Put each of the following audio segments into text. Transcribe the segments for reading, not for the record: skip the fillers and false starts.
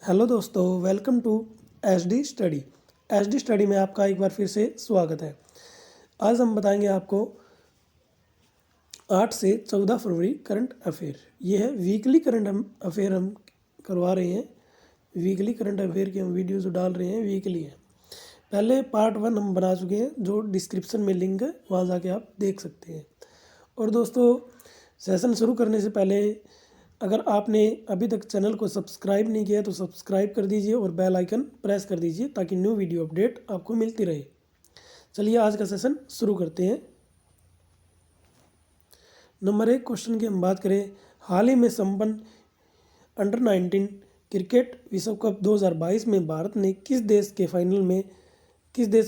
Hello दोस्तों, welcome to H D study में आपका एक बार फिर से स्वागत है। आज हम बताएंगे आपको 8 से 14 फरवरी करंट अफेयर। ये है वीकली करंट अफेयर हम करवा रहे हैं। वीकली करंट अफेयर की हम वीडियो जो डाल रहे हैं वीकली है। पहले पार्ट 1 हम बना चुके हैं, जो डिस्क्रिप्शन में लिंक है, वहाँ जाके आप देख सकते हैं। और दोस्तों, सेशन शुरू करने से पहले अगर आपने अभी तक चैनल को सब्सक्राइब नहीं किया तो सब्सक्राइब कर दीजिए और बेल आइकन प्रेस कर दीजिए ताकि न्यू वीडियो अपडेट आपको मिलती रहे। चलिए आज का सेशन शुरू करते हैं। नंबर 1 क्वेश्चन की हम बात करें, हाल ही में संपन्न अंडर 19 क्रिकेट विश्व कप 2022 में भारत ने किस देश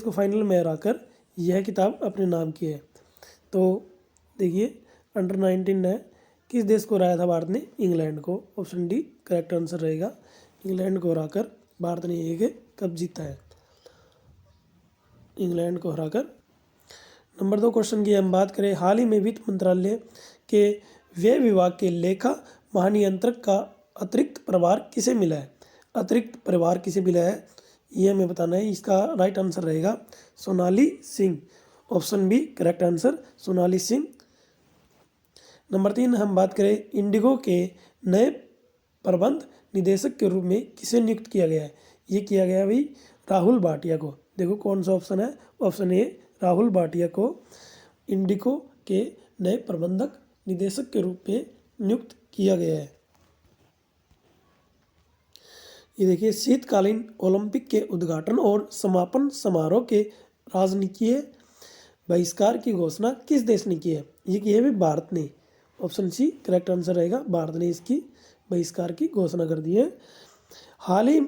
को फाइनल में हराकर यह किताब अपने नाम की है। तो देखिए, अंडर 19 है, किस देश को हराया था भारत ने? इंग्लैंड को। ऑप्शन डी करेक्ट आंसर रहेगा। इंग्लैंड को हराकर भारत ने ये कप जीता है, इंग्लैंड को हराकर। नंबर 2 क्वेश्चन की हम बात करें, हाल ही में वित्त मंत्रालय के व्यय विभाग के लेखा महानियंत्रक का अतिरिक्त प्रभार किसे मिला है? अतिरिक्त प्रभार किसे मिला है ये हमें बताना है। इसका राइट आंसर रहेगा Sonali Singh. Option B correct answer, Sonali Singh. Number 3 हम बात करें, इंडिगो के नए प्रबंध निदेशक के रूप में किसे नियुक्त किया गया है? ये किया गया भाई राहुल भाटिया को। देखो कौन सा ऑप्शन है, ऑप्शन ए राहुल भाटिया को इंडिगो के नए प्रबंधक निदेशक के रूप में नियुक्त किया गया है। ये देखिए, शीतकालीन ओलंपिक के उद्घाटन और समापन समारोह के राजनीतिक बहिष्कार की घोषणा किस देश ने की है? ये की है भी भारत ने। ऑप्शन सी करेक्ट आंसर रहेगा, भारत ने इसकी बहिष्कार की घोषणा कर दी है। हाल ही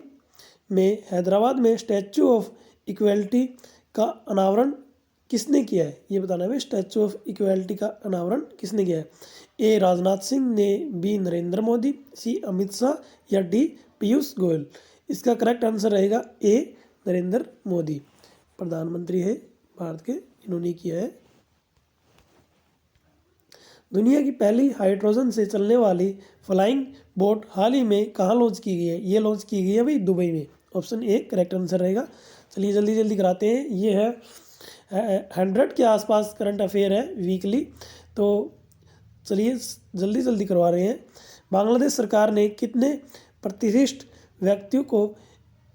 में हैदराबाद में स्टैचू ऑफ इक्वलिटी का अनावरण किसने किया है? ये बताना है, स्टैचू ऑफ इक्वलिटी का अनावरण किसने किया है? ए राजनाथ सिंह ने, बी नरेंद्र मोदी, सी अमित शाह या डी पीयूष गोयल। इसका करेक्ट आंसर रहेगा ए नरेंद्र मोदी, प्रधानमंत्री है भारत के, इन्होंने किया है। दुनिया की पहली हाइड्रोजन से चलने वाली फ्लाइंग बोट हाल ही में कहाँ लॉन्च की गई है? ये लॉन्च की गई है भाई दुबई में। ऑप्शन ए करेक्ट आंसर रहेगा। चलिए जल्दी जल्दी कराते हैं। ये है 100 के आसपास करंट अफेयर है वीकली, तो चलिए जल्दी जल्दी करवा रहे हैं। बांग्लादेश सरकार ने कितने प्रतिष्ठित व्यक्तियों को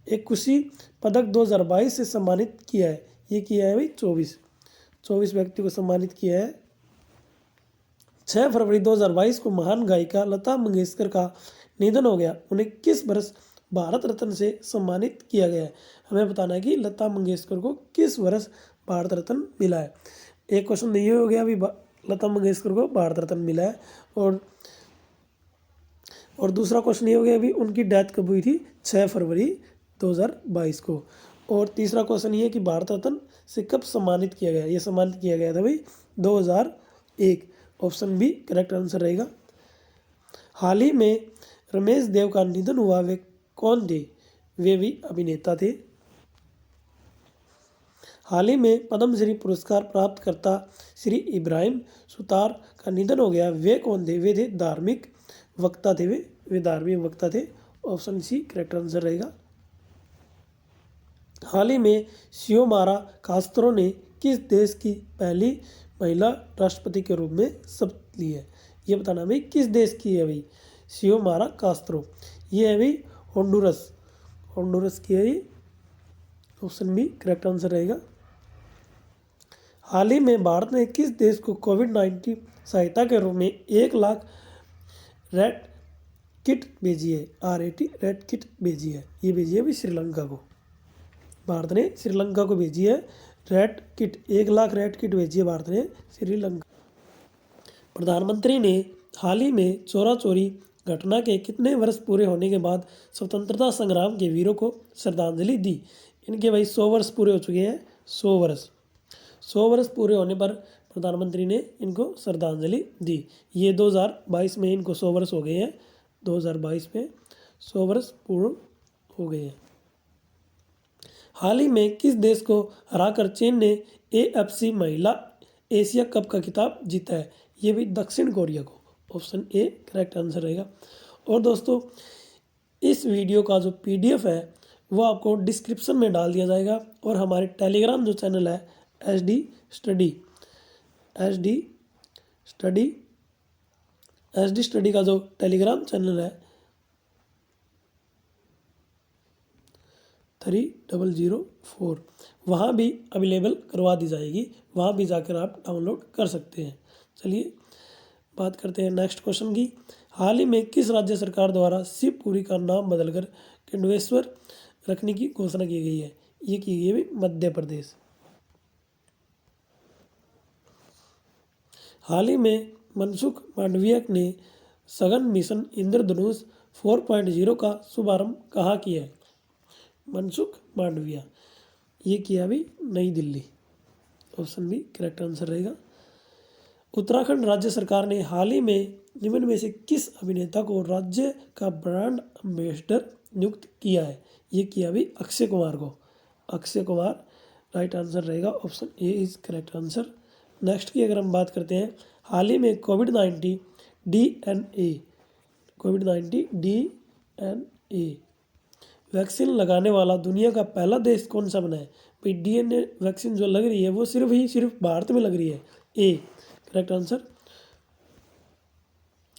एकुशी पदक 2022 से सम्मानित किया है? ये किया है भाई 24 व्यक्तियों को सम्मानित किया है। 6 फरवरी 2022 को महान गायिका लता मंगेशकर का निधन हो गया। उन्हें किस वर्ष भारत रत्न से सम्मानित किया गया है? हमें बताना है कि लता मंगेशकर को किस वर्ष भारत रत्न मिला है। एक क्वेश्चन ये हो गया, अभी लता मंगेशकर को भारत रत्न मिला है। और दूसरा क्वेश्चन ये हो गया, अभी उनकी डेथ कब हुई थी? 6 फरवरी 2022 को। और तीसरा क्वेश्चन ये कि भारत रत्न से कब सम्मानित किया गया? ये सम्मानित किया गया था भाई 2001। ऑप्शन बी करेक्ट आंसर रहेगा। हाल ही में रमेश देव का निधन हुआ, वे कौन थे? वे भी अभिनेता थे। हाल ही में पद्मश्री पुरस्कार प्राप्त करता श्री इब्राहिम सुतार का निधन हो गया, वे कौन थे? वे थे धार्मिक वक्ता थे, वे धार्मिक वक्ता थे। ऑप्शन सी करेक्ट आंसर रहेगा। हाल ही में शियोमारा कास्त्रो ने किस देश की पहली महिला राष्ट्रपति के रूप में शपथ ली है? ये बताना भाई किस देश की है भाई शियोमारा कास्त्रो? ये है भाई होंडुरस की है ये। ऑप्शन बी करेक्ट आंसर रहेगा। हाल ही में भारत ने किस देश को कोविड-19 सहायता के रूप में 1 लाख रेड किट भेजी है? RAT रेड किट भेजी है। ये भेजी है भाई श्रीलंका को। भारत ने श्रीलंका को भेजी है red kit, 1 lakh red kit भेजी है भारत ने श्रीलंका। प्रधानमंत्री ने हाल ही में चोरा चोरी घटना के कितने वर्ष पूरे होने के बाद स्वतंत्रता संग्राम के वीरों को श्रद्धांजलि दी? इनके भाई 100 वर्ष पूरे हो चुके हैं। 100 वर्ष पूरे होने पर प्रधानमंत्री ने इनको श्रद्धांजलि दी। ये 2022 में इनको 100 वर्ष हो गए हैं। 2022 में 100 वर्ष पूर्ण हो गए हैं। हाल ही में किस देश को हराकर चीन ने AFC महिला एशिया कप का खिताब जीता है? ये भी दक्षिण कोरिया को। ऑप्शन ए करेक्ट आंसर रहेगा। और दोस्तों, इस वीडियो का जो PDF है वो आपको डिस्क्रिप्शन में डाल दिया जाएगा, और हमारे टेलीग्राम जो चैनल है एच डी स्टडी का जो टेलीग्राम चैनल है 3004, वहाँ भी अवेलेबल करवा दी जाएगी, वहाँ भी जाकर आप डाउनलोड कर सकते हैं। चलिए बात करते हैं नेक्स्ट क्वेश्चन की। हाल ही में किस राज्य सरकार द्वारा शिवपुरी का नाम बदलकर खंडेश्वर रखने की घोषणा की गई है? ये की गई है मध्य प्रदेश। हाल ही में मनसुख मांडविया ने सघन मिशन इंद्रधनुष 4.0 का शुभारंभ कहाँ किया है? मनसुख मांडविया, ये किया भी New Delhi. Option B correct answer रहेगा। उत्तराखंड राज्य सरकार ने हाल ही में निम्न में से किस अभिनेता को राज्य का ब्रांड एम्बेसडर नियुक्त किया है? ये किया भी अक्षय कुमार को। अक्षय कुमार राइट आंसर रहेगा, option A is correct answer. Next की अगर हम बात करते हैं, हाल ही में कोविड-19 DNA वैक्सीन लगाने वाला दुनिया का पहला देश कौन सा बना है? भाई DNA वैक्सीन जो लग रही है वो सिर्फ भारत में लग रही है। ए करेक्ट आंसर।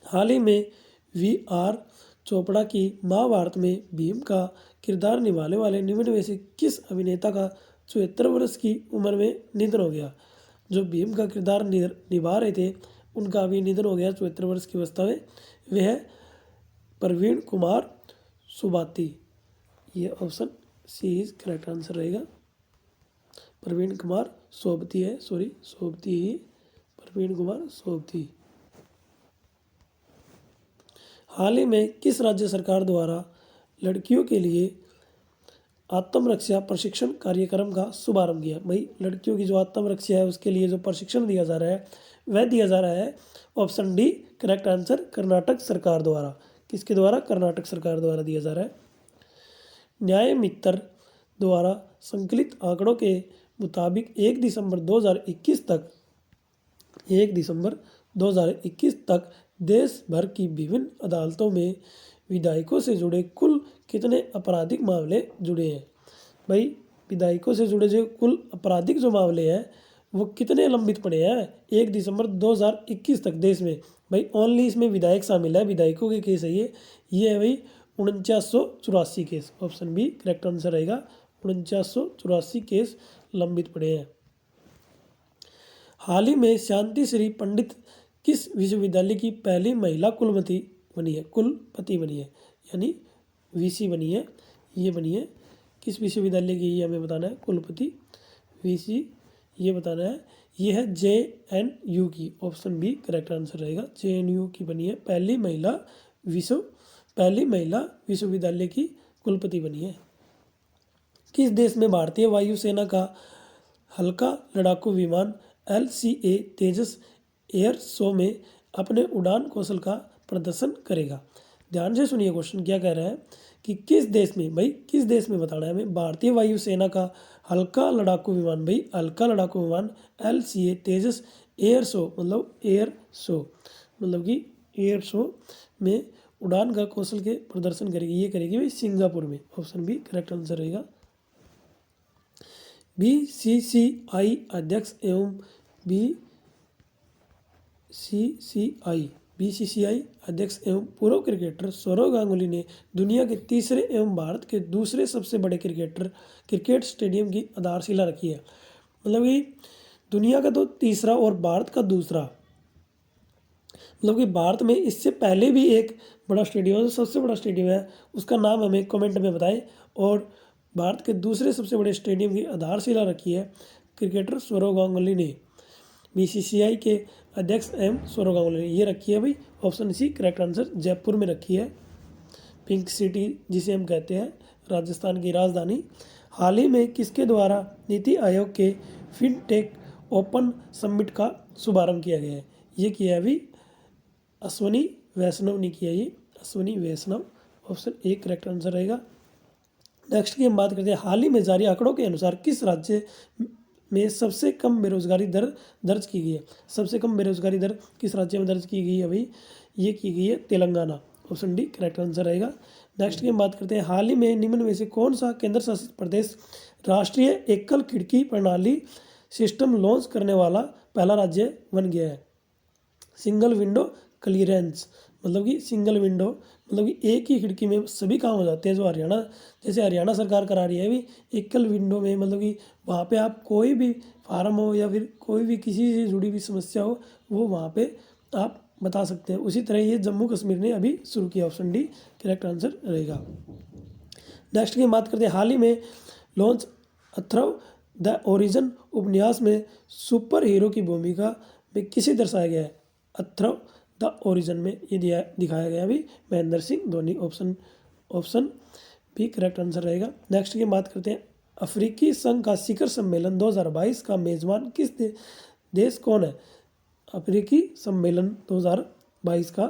हाल ही में VR चोपड़ा की महाभारत में भीम का किरदार निभाने वाले निम्न में से किस अभिनेता का 74 वर्ष की उम्र में निधन हो गया? जो भीम का किरदार निभा रहे थे उनका अभी निधन हो गया 74 वर्ष की अवस्था में। वह है प्रवीण कुमार सुबाती। ये option C is correct answer रहेगा। प्रवीण कुमार सोबती है, सोबती ही, प्रवीण कुमार सोबती। हाल ही में किस राज्य सरकार द्वारा लड़कियों के लिए आत्मरक्षा प्रशिक्षण कार्यक्रम का शुभारंभ किया? भाई लड़कियों की जो आत्मरक्षा है उसके लिए जो प्रशिक्षण दिया जा रहा है वह दिया जा रहा है, option D correct answer, Karnataka सरकार द्वारा। किसके द्वारा? कर्नाटक सरकार द्वारा दिया जा रहा है। न्याय मित्र द्वारा संकलित आंकड़ों के मुताबिक 1 दिसंबर 2021 तक देश भर की विभिन्न अदालतों में विधायकों से जुड़े कुल कितने आपराधिक मामले जुड़े हैं? भाई विधायकों से जुड़े जो कुल आपराधिक जो मामले हैं वो कितने लंबित पड़े हैं 1 दिसंबर 2021 तक देश में? भाई ओनली इसमें विधायक शामिल है, विधायकों के केस है ये है भाई 4984 case. Option B correct answer रहेगा, 4984 केस लंबित पड़े हैं। हाल ही में शांति श्री पंडित किस विश्वविद्यालय की पहली महिला कुलपति बनी है, यानी VC बनी है। ये बनी है किस विश्वविद्यालय की, ये हमें बताना है। कुलपति VC ये बताना है। ये है JNU की। ऑप्शन बी करेक्ट आंसर रहेगा, JNU की बनी है पहली महिला विश्वविद्यालय की कुलपति बनी है। किस देश में भारतीय वायुसेना का हल्का लड़ाकू विमान LCA तेजस एयर शो में अपने उड़ान कौशल का प्रदर्शन करेगा? ध्यान से सुनिए क्वेश्चन क्या कह रहा है कि किस देश में, भाई किस देश में बताना है हमें, भारतीय वायुसेना का हल्का लड़ाकू विमान, भाई हल्का लड़ाकू विमान LCA तेजस एयर शो मतलब कि एयर शो में उड़ान का कौशल के प्रदर्शन करेगी। ये करेगी भाई सिंगापुर में। ऑप्शन बी करेक्ट आंसर रहेगा। BCCI अध्यक्ष एवं पूर्व क्रिकेटर सौरव गांगुली ने दुनिया के तीसरे एवं भारत के दूसरे सबसे बड़े क्रिकेट स्टेडियम की आधारशिला रखी है। मतलब कि दुनिया का तो तीसरा और भारत का दूसरा, मतलब कि भारत में इससे पहले भी एक बड़ा स्टेडियम है, सबसे बड़ा स्टेडियम है, उसका नाम हमें कमेंट में बताएं। और भारत के दूसरे सबसे बड़े स्टेडियम की आधारशिला रखी है क्रिकेटर सौरव गांगुली ने। BCCI के अध्यक्ष सौरव गांगुली ने ये रखी है भाई, option C correct answer, Jaipur में रखी है। पिंक सिटी जिसे हम कहते हैं, राजस्थान की राजधानी। हाल ही में किसके द्वारा NITI Aayog K fintech open summit का शुभारंभ किया गया है? ये किया है भाई अश्वनी वैष्णव ने किया, ये अश्वनी वैष्णव। ऑप्शन ए करेक्ट आंसर रहेगा। नेक्स्ट की हम बात करते हैं, हाल ही में जारी आंकड़ों के अनुसार किस राज्य में सबसे कम बेरोजगारी दर दर्ज की गई है? सबसे कम बेरोजगारी दर किस राज्य में दर्ज की गई है भाई? ये की गई है Telangana. Option D correct answer रहेगा। नेक्स्ट की हम बात करते हैं, हाल ही में निम्न में से कौन सा केंद्र शासित प्रदेश राष्ट्रीय एकल खिड़की प्रणाली सिस्टम लॉन्च करने वाला पहला राज्य बन गया है? सिंगल विंडो क्लियरेंस, मतलब कि सिंगल विंडो मतलब कि एक ही खिड़की में सभी काम हो जाते हैं। जो हरियाणा, जैसे हरियाणा सरकार करा रही है अभी एकल विंडो में, मतलब कि वहाँ पे आप कोई भी फार्म हो या फिर कोई भी किसी से जुड़ी हुई समस्या हो वो वहाँ पे आप बता सकते हैं। उसी तरह ये जम्मू कश्मीर ने अभी शुरू किया। ऑप्शन डी करेक्ट आंसर रहेगा। नेक्स्ट की बात करते हैं, हाल ही में लॉन्च अथर्व द ओरिजिन उपन्यास में सुपर हीरो की भूमिका में किसे दर्शाया गया है? अथर्व द ओरिजिन में ये दिखाया गया अभी Mahendra Singh Dhoni. Option B correct answer रहेगा। नेक्स्ट की बात करते हैं, अफ्रीकी संघ का शिखर सम्मेलन 2022 का मेजबान किस देश कौन है? अफ्रीकी सम्मेलन 2022 का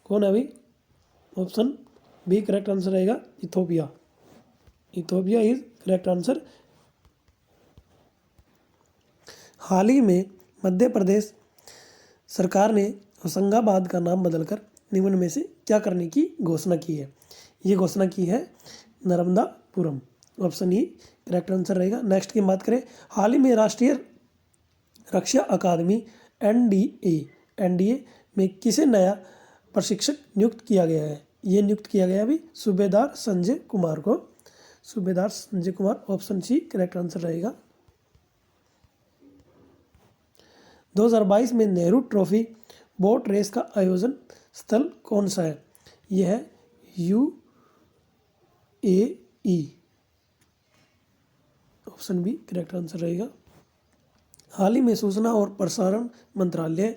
कौन है अभी? ऑप्शन बी करेक्ट आंसर रहेगा, Ethiopia. Ethiopia is correct answer. हाल ही में मध्य प्रदेश सरकार ने होशंगाबाद का नाम बदलकर निम्न में से क्या करने की घोषणा की है? ये घोषणा की है Narmadapuram. Option E correct answer रहेगा। नेक्स्ट की बात करें, हाल ही में राष्ट्रीय रक्षा अकादमी एनडीए में किसे नया प्रशिक्षक नियुक्त किया गया है? ये नियुक्त किया गया अभी सूबेदार संजय कुमार को। सूबेदार Sanjay Kumar, option C correct answer रहेगा। 2022 में नेहरू ट्रॉफी बोट रेस का आयोजन स्थल कौन सा है? यह है UAE। Option B correct answer रहेगा। हाल ही में सूचना और प्रसारण मंत्रालय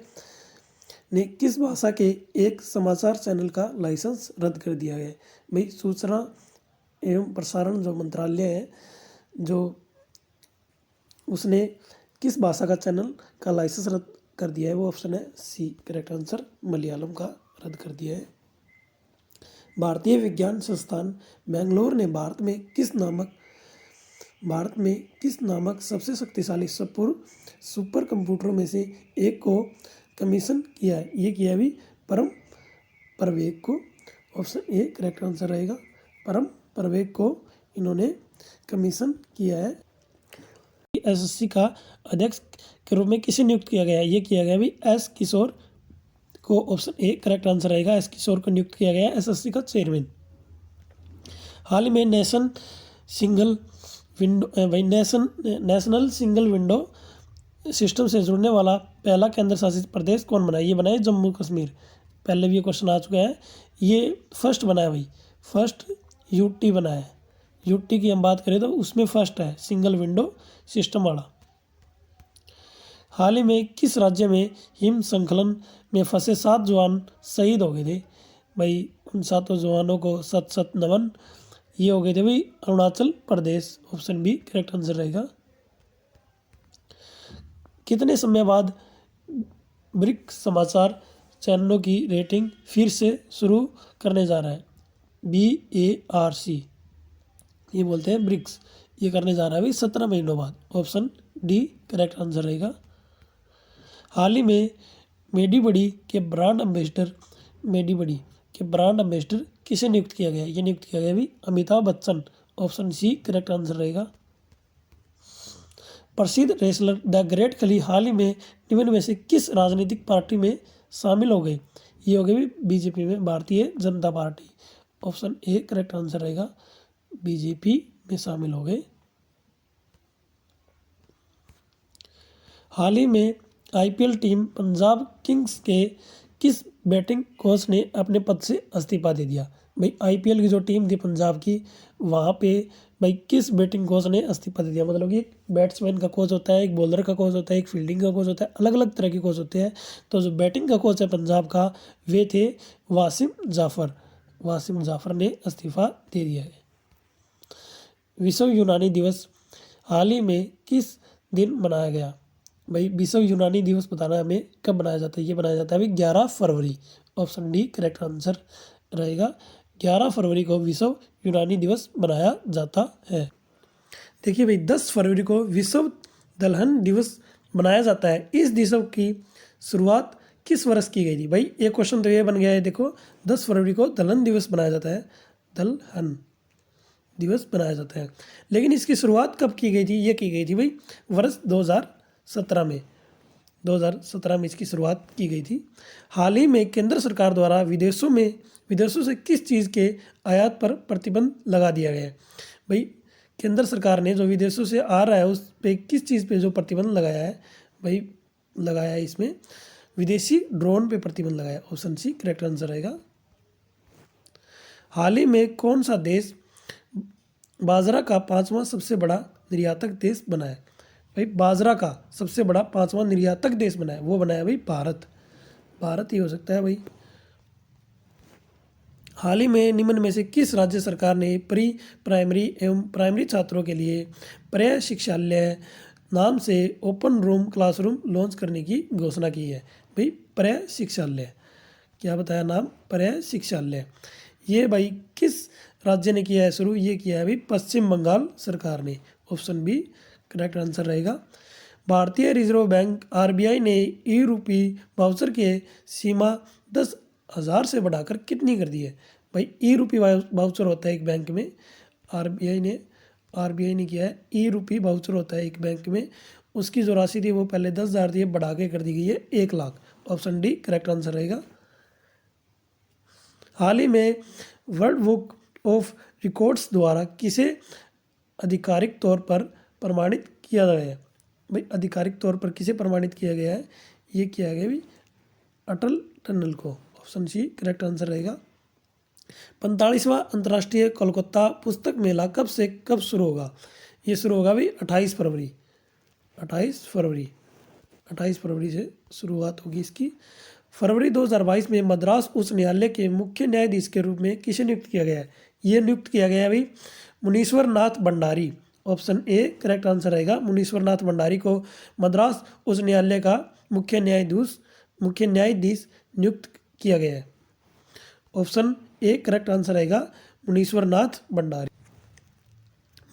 ने किस भाषा के एक समाचार चैनल का लाइसेंस रद्द कर दिया है? भाई सूचना एवं प्रसारण जो मंत्रालय है जो उसने किस भाषा का चैनल का लाइसेंस रद्द कर दिया है? वो ऑप्शन है सी करेक्ट आंसर, मलयालम का रद्द कर दिया है। भारतीय विज्ञान संस्थान बेंगलोर ने भारत में किस नामक सबसे शक्तिशाली सुपर कंप्यूटरों में से एक को कमीशन किया है? ये किया भी परम परवेग को। ऑप्शन ए करेक्ट आंसर रहेगा, परम परवेग को इन्होंने कमीशन किया है। एसएससी का अध्यक्ष के रूप में किसे नियुक्त किया गया है? ये किया गया भी एस किशोर को। ऑप्शन ए करेक्ट आंसर रहेगा, एस किशोर को नियुक्त किया गया है एसएससी का चेयरमैन। हाल ही में नेशनल सिंगल विंडो सिस्टम से जुड़ने वाला पहला केंद्र शासित प्रदेश कौन बना है? ये बना है जम्मू कश्मीर। पहले भी ये क्वेश्चन आ चुका है, ये फर्स्ट बना है भाई, फर्स्ट यूटी बना है। यूटी की हम बात करें तो उसमें फर्स्ट है सिंगल विंडो सिस्टम वाला। हाल ही में किस राज्य में हिम संकलन में फंसे 7 जवान शहीद हो गए थे? भाई उन 7 जवानों को सत नमन। ये हो गए थे भाई Arunachal Pradesh. Option B correct answer रहेगा। कितने समय बाद ब्रिक्स समाचार चैनलों की रेटिंग फिर से शुरू करने जा रहा है? BARC ये बोलते हैं ब्रिक्स, ये करने जा रहा है अभी 17 महीनों बाद। ऑप्शन डी करेक्ट आंसर रहेगा। हाल ही में मेडीबडी के ब्रांड एम्बेसडर किसे नियुक्त किया गया? ये नियुक्त किया गया अभी Amitabh Bachchan. Option C correct answer रहेगा। प्रसिद्ध रेसलर द ग्रेट खली हाल ही में निम्न में से किस राजनीतिक पार्टी में शामिल हो गए? ये हो गए भी बीजेपी में, Bharatiya Janata party. Option A correct answer रहेगा, बीजेपी में शामिल हो गए। हाल ही में आईपीएल टीम पंजाब किंग्स के किस बैटिंग कोच ने अपने पद से इस्तीफा दे दिया? भाई आईपीएल की जो टीम थी पंजाब की, वहाँ पे भाई किस बैटिंग कोच ने इस्तीफा दे दिया? मतलब कि एक बैट्समैन का कोच होता है, एक बॉलर का कोच होता है, एक फील्डिंग का कोच होता है, अलग अलग तरह के कोच होते हैं। तो जो बैटिंग का कोच है पंजाब का वे थे वासिम जाफर ने इस्तीफा दे दिया है। विश्व यूनानी दिवस हाल ही में किस दिन मनाया गया? भाई विश्व यूनानी दिवस बताना है हमें कब मनाया जाता है? ये मनाया जाता है अभी 11 फरवरी। ऑप्शन डी करेक्ट आंसर रहेगा, 11 फरवरी को विश्व यूनानी दिवस मनाया जाता है। देखिए भाई 10 फरवरी को विश्व दलहन दिवस मनाया जाता है। इस दिवस की शुरुआत किस वर्ष की गई थी? भाई एक क्वेश्चन तो ये बन गया है, देखो 10 फरवरी को दलहन दिवस बनाया जाता है, दलहन दिवस बनाया जाता है। लेकिन इसकी शुरुआत कब की गई थी? ये की गई थी भाई वर्ष 2017 में, 2017 में इसकी शुरुआत की गई थी। हाल ही में केंद्र सरकार द्वारा विदेशों से किस चीज़ के आयात पर प्रतिबंध लगा दिया गया है? भाई केंद्र सरकार ने जो विदेशों से आ रहा है उस पे किस चीज़ पे जो प्रतिबंध लगाया है? भाई लगाया है इसमें विदेशी ड्रोन पे प्रतिबंध लगाया। ऑप्शन सी करेक्ट आंसर रहेगा। हाल ही में कौन सा देश बाजरा का 5वां सबसे बड़ा निर्यातक देश बना है? भाई बाजरा का सबसे बड़ा 5वां निर्यातक देश बना है, वो बना है भाई भारत। भारत ही हो सकता है भाई। हाल ही में निम्न में से किस राज्य सरकार ने प्री प्राइमरी एवं प्राइमरी छात्रों के लिए प्रशिक्षालय नाम से ओपन रूम क्लासरूम लॉन्च करने की घोषणा की है? भाई प्रशिक्षालय, क्या बताया नाम? प्रशिक्षालय। ये भाई किस राज्य ने किया है शुरू? ये किया है भाई पश्चिम बंगाल सरकार ने। ऑप्शन बी करेक्ट आंसर रहेगा। भारतीय रिजर्व बैंक आरबीआई ने ई रूपी वाउचर के सीमा 10,000 से बढ़ाकर कितनी कर दी है? भाई ई रूपी वाउचर होता है एक बैंक में, आरबीआई ने किया है, ई रूपी वाउचर होता है एक बैंक में, उसकी जो राशि थी वो पहले 10,000 थी, बढ़ा के कर दी गई है 1,00,000। ऑप्शन डी करेक्ट आंसर रहेगा। हाल ही में वर्ल्ड बुक ऑफ रिकॉर्ड्स द्वारा किसे आधिकारिक तौर पर प्रमाणित किया गया है? भाई आधिकारिक तौर पर किसे प्रमाणित किया गया है? ये किया गया भाई अटल टनल को। ऑप्शन सी करेक्ट आंसर रहेगा। 45वां अंतर्राष्ट्रीय कोलकाता पुस्तक मेला कब से कब शुरू होगा? ये शुरू होगा भाई 28 फरवरी, 28 फरवरी से शुरुआत होगी इसकी। फरवरी 2022 में मद्रास उच्च न्यायालय के मुख्य न्यायाधीश के रूप में किसे नियुक्त किया गया है? ये नियुक्त किया गया है भाई Munishwar Nath Bhandari. Option A correct answer रहेगा। मुनीश्वर नाथ भंडारी को मद्रास उच्च न्यायालय का मुख्य न्यायाधीश नियुक्त किया गया है। ऑप्शन ए करेक्ट आंसर रहेगा मुनीश्वर नाथ भंडारी।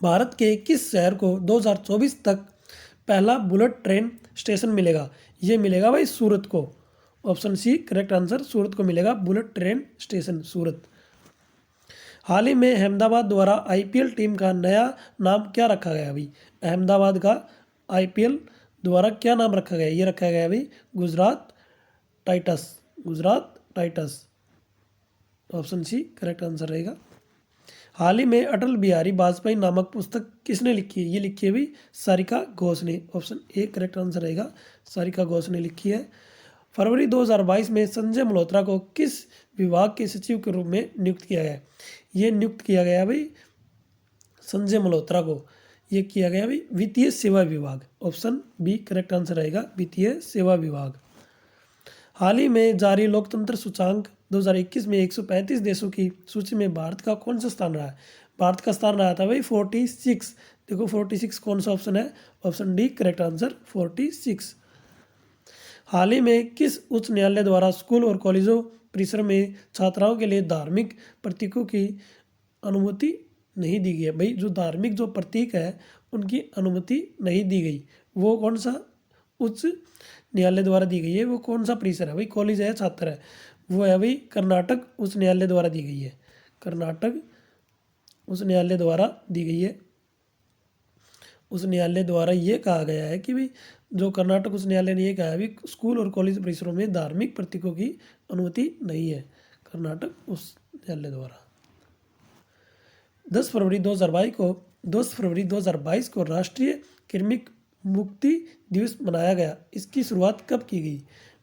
भारत के किस शहर को 2024 तक पहला बुलेट ट्रेन स्टेशन मिलेगा? ये मिलेगा भाई सूरत को। ऑप्शन सी करेक्ट आंसर, सूरत को मिलेगा बुलेट ट्रेन स्टेशन सूरत। हाल ही में अहमदाबाद द्वारा आईपीएल टीम का नया नाम क्या रखा गया भाई? अहमदाबाद का आईपीएल द्वारा क्या नाम रखा गया? ये रखा गया भाई Gujarat Titans. Option C correct answer रहेगा। हाल ही में अटल बिहारी वाजपेयी नामक पुस्तक किसने लिखी है? ये लिखी है भाई सारिका घोष ने। ऑप्शन ए करेक्ट आंसर रहेगा, सारिका घोष ने लिखी है। फरवरी 2022 में संजय मल्होत्रा को किस विभाग के सचिव के रूप में नियुक्त किया गया? ये नियुक्त किया गया भाई संजय मल्होत्रा को, ये किया गया भाई वित्तीय सेवा विभाग। ऑप्शन बी करेक्ट आंसर रहेगा, वित्तीय सेवा विभाग। हाल ही में जारी लोकतंत्र सूचांक 2021 में 135 देशों की सूची में भारत का कौन सा स्थान रहा है? भारत का स्थान रहा था भाई 46। देखो 46 कौन सा ऑप्शन है? Option D correct answer 46। हाल ही में किस उच्च न्यायालय द्वारा स्कूल और कॉलेजों परिसर में छात्राओं के लिए धार्मिक प्रतीकों की अनुमति नहीं दी गई है? भाई जो धार्मिक जो प्रतीक है उनकी अनुमति नहीं दी गई, वो कौन सा उच्च न्यायालय द्वारा दी गई है? वो कौन सा परिसर है भाई? कॉलेज है, छात्र है, वो है भाई कर्नाटक उच्च न्यायालय द्वारा दी गई है। कर्नाटक उच्च न्यायालय द्वारा दी गई है। उस न्यायालय द्वारा ये कहा गया है कि भाई जो कर्नाटक उच्च न्यायालय ने ये कहा है कि स्कूल और कॉलेज परिसरों में धार्मिक प्रतीकों की अनुमति नहीं है, कर्नाटक उच्च न्यायालय द्वारा। 10 फरवरी 2022 को राष्ट्रीय कृमिक मुक्ति दिवस मनाया गया। इसकी शुरुआत कब की गई?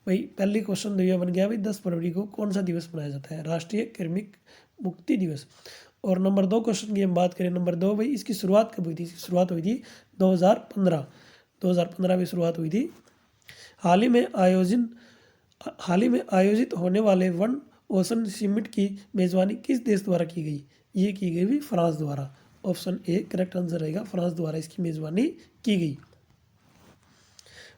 भाई पहली क्वेश्चन ये बन गया भाई 10 फरवरी को कौन सा दिवस मनाया जाता है? राष्ट्रीय कृमिक मुक्ति दिवस। और नंबर 2 क्वेश्चन की हम बात करें, नंबर 2 भाई इसकी शुरुआत कब हुई थी? इसकी शुरुआत हुई थी 2015 में शुरुआत हुई थी। हाल ही में आयोजित होने वाले वन ओशन समिट की मेजबानी किस देश द्वारा की गई? ये की गई भी फ्रांस द्वारा। ऑप्शन ए करेक्ट आंसर रहेगा, फ्रांस द्वारा इसकी मेजबानी की गई।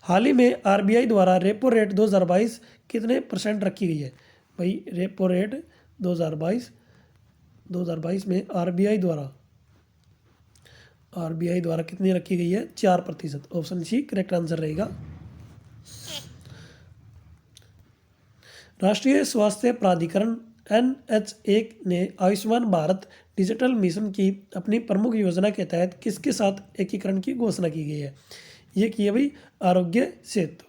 हाल ही में आरबीआई द्वारा रेपो रेट 2022 कितने % रखी गई है? भाई रेपो रेट 2022 में आरबीआई द्वारा कितनी रखी गई है? 4%। ऑप्शन सी करेक्ट आंसर रहेगा। राष्ट्रीय स्वास्थ्य प्राधिकरण NH1 ने आयुष्मान भारत डिजिटल मिशन की अपनी प्रमुख योजना के तहत किसके साथ एकीकरण की घोषणा की गई है? ये की है भाई Aarogya Setu.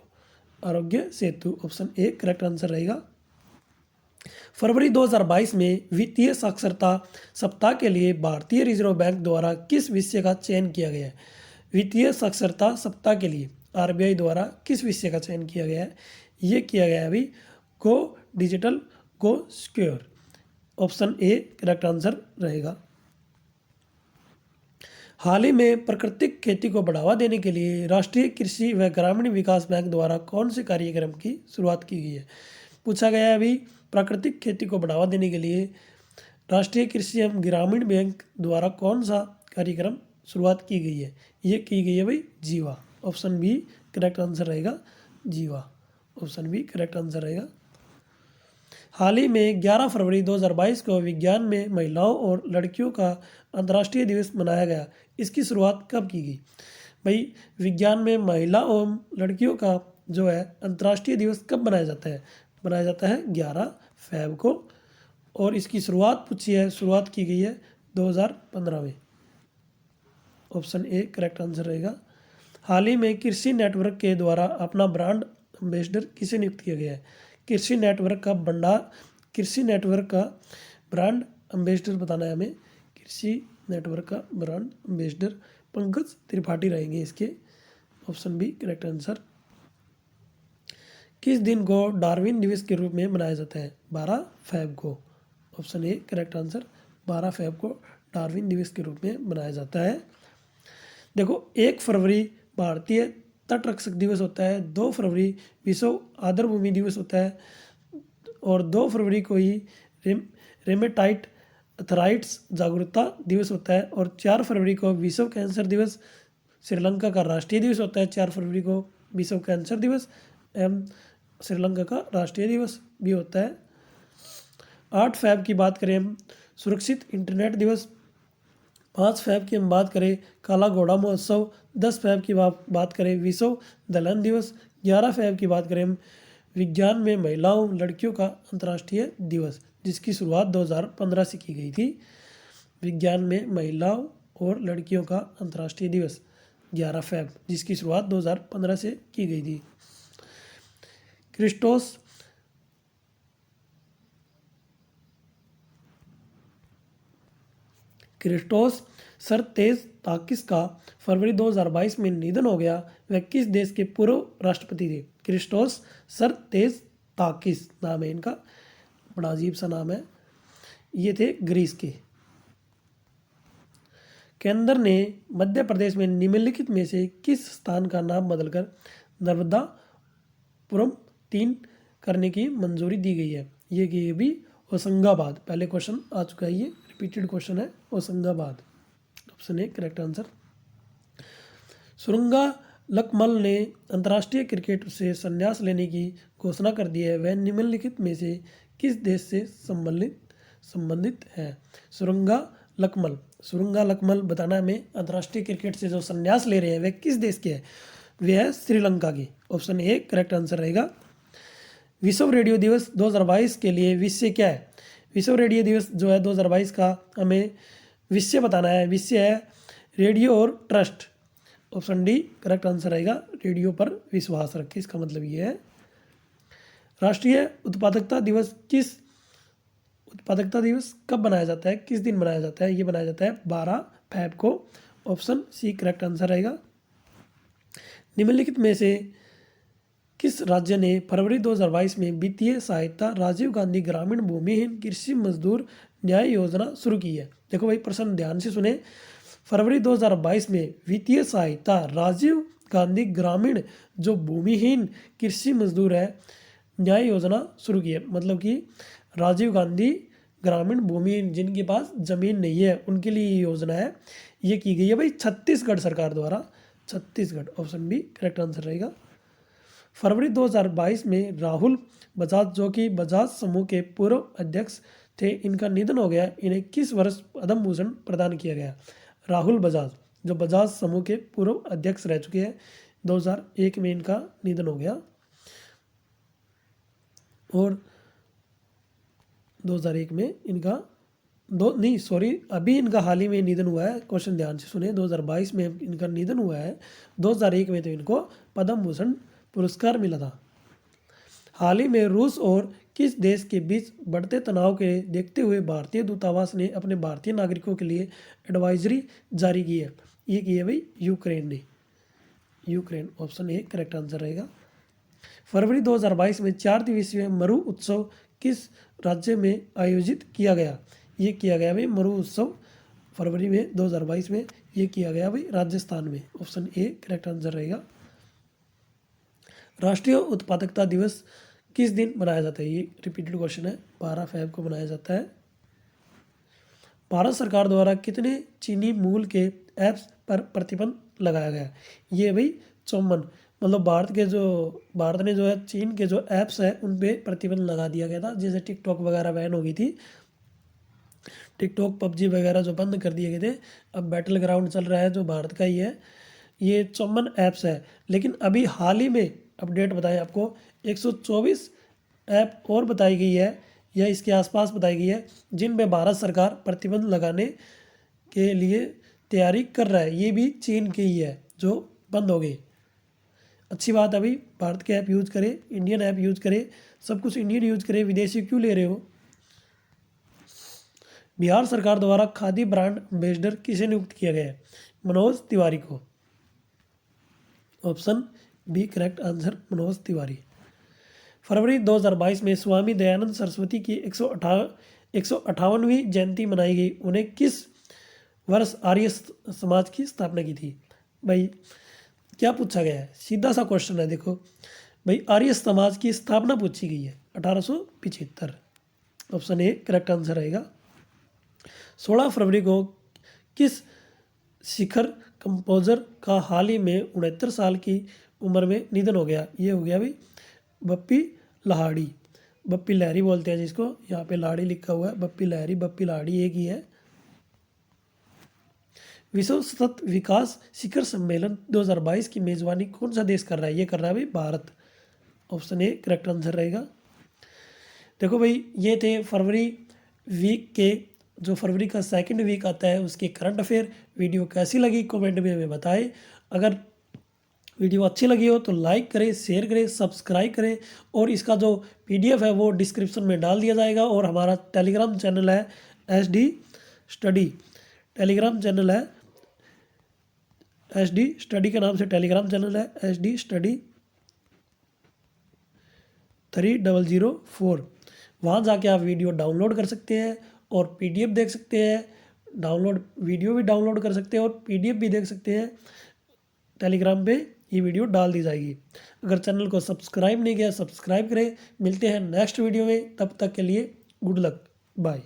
Aarogya Setu option A correct answer रहेगा। फरवरी 2022 में वित्तीय साक्षरता सप्ताह के लिए भारतीय रिजर्व बैंक द्वारा किस विषय का चयन किया गया है? वित्तीय साक्षरता सप्ताह के लिए RBI द्वारा किस विषय का चयन किया गया है? ये किया गया है अभी गो digital go secure. Option A correct answer रहेगा। हाल ही में प्राकृतिक खेती को बढ़ावा देने के लिए राष्ट्रीय कृषि व ग्रामीण विकास बैंक द्वारा कौन से कार्यक्रम की शुरुआत की गई है? पूछा गया है अभी प्राकृतिक खेती को बढ़ावा देने के लिए राष्ट्रीय कृषि एवं ग्रामीण बैंक द्वारा कौन सा कार्यक्रम शुरुआत की गई है? ये की गई है भाई जीवा। ऑप्शन बी करेक्ट आंसर रहेगा जीवा। ऑप्शन बी करेक्ट आंसर रहेगा। हाल ही में 11 फरवरी 2022 को विज्ञान में महिलाओं और लड़कियों का अंतर्राष्ट्रीय दिवस मनाया गया। इसकी शुरुआत कब की गई? भाई विज्ञान में महिला एवं लड़कियों का जो है अंतर्राष्ट्रीय दिवस कब मनाया जाता है? मनाया जाता है 11 फरवरी को। और इसकी शुरुआत पूछी है, शुरुआत की गई है 2015 में। ऑप्शन ए करेक्ट आंसर रहेगा। हाल ही में कृषि नेटवर्क के द्वारा अपना ब्रांड एम्बेसडर किसे नियुक्त किया गया है? कृषि नेटवर्क का ब्रांड एम्बेसडर बताना है हमें। कृषि नेटवर्क का ब्रांड एम्बेसडर पंकज त्रिपाठी रहेंगे इसके। Option B correct answer. किस दिन को डार्विन दिवस के रूप में मनाया जाता है? 12 फरवरी को। Option A correct answer. 12 फरवरी को डार्विन दिवस के रूप में मनाया जाता है। देखो 1 फरवरी भारतीय तटरक्षक दिवस होता है, 2 फरवरी विश्व आर्द्रभूमि दिवस होता है और 2 फरवरी को ही रेमेटाइट अर्थराइट्स जागरूकता दिवस होता है और 4 फरवरी को विश्व कैंसर दिवस श्रीलंका का राष्ट्रीय दिवस होता है। 4 फरवरी को विश्व कैंसर दिवस एवं श्रीलंका का राष्ट्रीय दिवस भी होता है। 8 फरवरी की बात करें हम सुरक्षित इंटरनेट दिवस। 5 फरवरी की हम बात करें काला घोड़ा महोत्सव। 10 फरवरी की बात करें विश्व दलहन दिवस। 11 फरवरी की बात करें हम विज्ञान में महिलाओं लड़कियों का अंतर्राष्ट्रीय दिवस, जिसकी शुरुआत 2015 से की गई थी। विज्ञान में महिलाओं और लड़कियों का अंतर्राष्ट्रीय दिवस 11 फरवरी, जिसकी शुरुआत 2015 से की गई थी। क्रिस्टोस सर तेजताकिस का फरवरी 2022 में निधन हो गया। वह किस देश के पूर्व राष्ट्रपति थे? क्रिस्टोस सर तेजताकिस नाम है इनका, बड़ा अजीब सा नाम है। ये थे ग्रीस के। केंद्र ने मध्य प्रदेश में निम्नलिखित में से किस स्थान का नाम बदलकर नर्मदापुरम 3 करने की मंजूरी दी गई है? ये कि भी होशंगाबाद। पहले क्वेश्चन आ चुका है, ये रिपीटेड क्वेश्चन है। Hoshangabad option A correct answer. Suranga Lakmal ने अंतर्राष्ट्रीय क्रिकेट से संन्यास लेने की घोषणा कर दी है। वह निम्नलिखित में से किस देश से संबंधित है? सुरंगा लकमल बताना हमें अंतर्राष्ट्रीय क्रिकेट से जो संन्यास ले रहे हैं वह किस देश के हैं? वे है श्रीलंका के। ऑप्शन ए करेक्ट आंसर रहेगा। विश्व रेडियो दिवस 2022 के लिए विषय क्या है? विश्व रेडियो दिवस जो है 2022 का हमें विषय बताना है। विषय है रेडियो और trust. Option D correct answer रहेगा। रेडियो पर विश्वास रखें, इसका मतलब ये है। राष्ट्रीय उत्पादकता दिवस कब मनाया जाता है? किस दिन मनाया जाता है? ये मनाया जाता है 12 फरवरी को। ऑप्शन सी करेक्ट आंसर रहेगा। निम्नलिखित में से किस राज्य ने फरवरी 2022 में वित्तीय सहायता राजीव गांधी ग्रामीण भूमिहीन कृषि मजदूर न्याय योजना शुरू की है? देखो भाई प्रश्न ध्यान से सुने। फरवरी 2022 में वित्तीय सहायता राजीव गांधी ग्रामीण जो भूमिहीन कृषि मजदूर है न्याय योजना शुरू की है। मतलब कि राजीव गांधी ग्रामीण भूमिहीन जिनके पास जमीन नहीं है उनके लिए ये योजना है। ये की गई है भाई छत्तीसगढ़ सरकार द्वारा। Chhattisgarh option B correct answer रहेगा। फरवरी 2022 में राहुल बजाज जो कि बजाज समूह के पूर्व अध्यक्ष थे, इनका निधन हो गया। इन्हें किस वर्ष पद्म भूषण प्रदान किया गया? राहुल बजाज जो बजाज समूह के पूर्व अध्यक्ष रह चुके हैं, 2001 में इनका निधन हो गया। और 2001 में इनका अभी इनका हाल ही में निधन हुआ है। क्वेश्चन ध्यान से सुने, 2022 में इनका निधन हुआ है। 2001 में तो इनको पद्म भूषण पुरस्कार मिला था। हाल ही में रूस और किस देश के बीच बढ़ते तनाव के देखते हुए भारतीय दूतावास ने अपने भारतीय नागरिकों के लिए एडवाइजरी जारी की है? ये की है भाई यूक्रेन ने। Ukraine option A correct answer रहेगा। फरवरी 2022 में 4 दिवसीय मरु उत्सव किस राज्य में आयोजित किया गया? ये किया गया भाई मरु उत्सव फरवरी में 2022 में ये किया गया भाई राजस्थान में। ऑप्शन ए करेक्ट आंसर रहेगा। राष्ट्रीय उत्पादकता दिवस किस दिन मनाया जाता है? ये रिपीटेड क्वेश्चन है। 12 फरवरी को मनाया जाता है। भारत सरकार द्वारा कितने चीनी मूल के ऐप्स पर प्रतिबंध लगाया गया? ये भाई 54, मतलब भारत ने जो है चीन के जो ऐप्स है उन पे प्रतिबंध लगा दिया गया था। जैसे टिकटॉक वगैरह बैन हो गई थी, टिकटॉक पबजी वगैरह जो बंद कर दिए गए थे। अब बैटल ग्राउंड चल रहा है जो भारत का ही है। ये 54 ऐप्स है, लेकिन अभी हाल ही में अपडेट बताएं आपको 124 ऐप और बताई गई है या इसके आसपास बताई गई है जिन पे भारत सरकार प्रतिबंध लगाने के लिए तैयारी कर रहा है। ये भी चीन के ही है जो बंद हो गए। अच्छी बात है भाई, भारत के ऐप यूज़ करें, इंडियन ऐप यूज़ करें, सब कुछ इंडियन यूज़ करें, विदेशी क्यों ले रहे हो? बिहार सरकार द्वारा खादी ब्रांड एम्बेसडर किसे नियुक्त किया गया है? मनोज तिवारी को। Option B correct answer Manoj Tiwari. फरवरी 2022 में स्वामी दयानंद सरस्वती की 158वीं जयंती मनाई गई। उन्हें किस वर्ष आर्य समाज की स्थापना की थी? भाई क्या पूछा गया है, सीधा सा क्वेश्चन है। देखो भाई, आर्य समाज की स्थापना पूछी गई है 1875। ऑप्शन ए करेक्ट आंसर रहेगा। 16 फरवरी को किस शिखर कंपोजर का हाल ही में 69 साल की उम्र में निधन हो गया? ये हो गया भाई बप्पी लाहिड़ी। बप्पी लहरी बोलते हैं जिसको, यहाँ पे लाहिड़ी लिखा हुआ है। बप्पी लहरी, बप्पी लाहिड़ी एक ही है। विश्व सतत विकास शिखर सम्मेलन 2022 की मेजबानी कौन सा देश कर रहा है? ये कर रहा है भाई Bharat. Option A correct answer रहेगा। देखो भाई, ये थे फरवरी वीक के, जो फरवरी का सेकंड वीक आता है उसके करंट अफेयर। वीडियो कैसी लगी कमेंट में हमें बताएं। अगर वीडियो अच्छी लगी हो तो लाइक करें, शेयर करें, सब्सक्राइब करें, और इसका जो PDF है वो डिस्क्रिप्शन में डाल दिया जाएगा। और हमारा टेलीग्राम चैनल है SD स्टडी, टेलीग्राम चैनल है SD स्टडी के नाम से टेलीग्राम चैनल है SD स्टडी 3004। वहाँ जाके आप वीडियो डाउनलोड कर सकते हैं और PDF देख सकते हैं। वीडियो भी डाउनलोड कर सकते हैं और PDF भी देख सकते हैं। टेलीग्राम पे ये वीडियो डाल दी जाएगी। अगर चैनल को सब्सक्राइब नहीं किया, सब्सक्राइब करें। मिलते हैं नेक्स्ट वीडियो में, तब तक के लिए गुड लक, बाय।